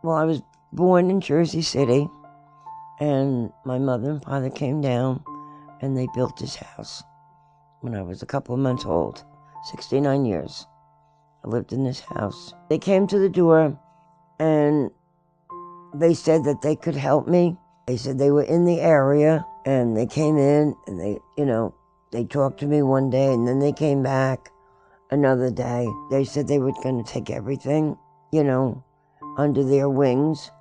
Well, I was born in Jersey City, and my mother and father came down, and they built this house when I was a couple of months old. 69 years. I lived in this house. They came to the door, and they said that they could help me. They said they were in the area, and they came in, and they talked to me one day, and then they came back another day. They said they were going to take everything, under their wings,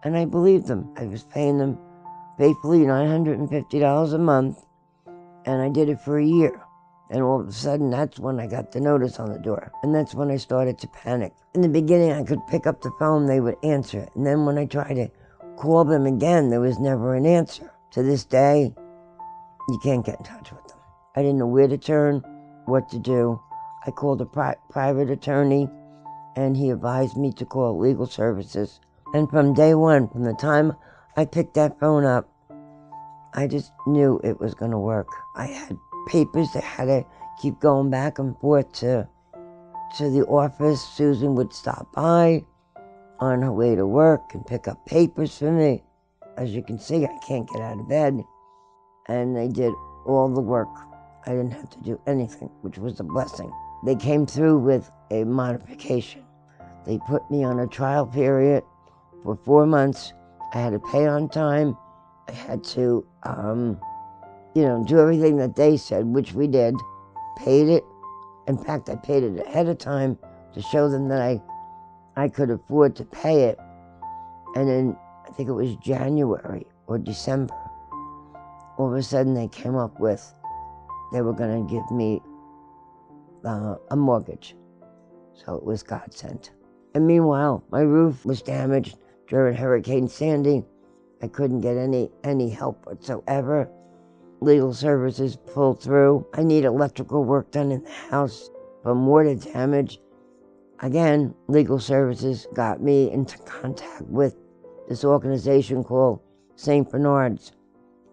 and I believed them. I was paying them faithfully $950 a month, and I did it for a year. And all of a sudden, that's when I got the notice on the door, and that's when I started to panic. In the beginning, I could pick up the phone, they would answer, and then when I tried to call them again, there was never an answer. To this day, you can't get in touch with them. I didn't know where to turn, what to do. I called a private attorney, and he advised me to call legal services. And from day one, from the time I picked that phone up, I just knew it was going to work. I had papers that had to keep going back and forth to the office. Susan would stop by on her way to work and pick up papers for me. As you can see, I can't get out of bed. And they did all the work. I didn't have to do anything, which was a blessing. They came through with a modification. They put me on a trial period for 4 months. I had to pay on time. I had to, do everything that they said, which we did. Paid it. In fact, I paid it ahead of time to show them that I could afford to pay it. And then, I think it was January or December, all of a sudden they came up with, they were going to give me a mortgage. So it was God sent. And meanwhile, my roof was damaged during Hurricane Sandy. I couldn't get any help whatsoever. Legal services pulled through. I need electrical work done in the house from water damage. Again, legal services got me into contact with this organization called St. Bernard's,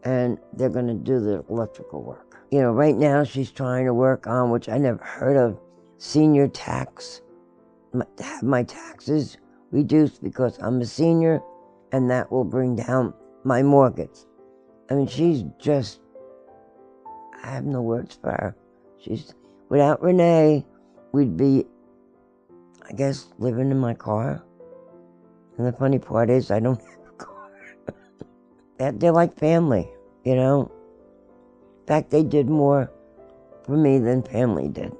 and they're going to do the electrical work. Right now she's trying to work on, which I never heard of, senior tax, to have my taxes reduced because I'm a senior, and that will bring down my mortgage. I mean, she's just, I have no words for her. Without Renee, we'd be, I guess, living in my car. And the funny part is, I don't have a car. They're like family, In fact, they did more for me than family did.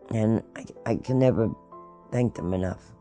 And I can never thank them enough.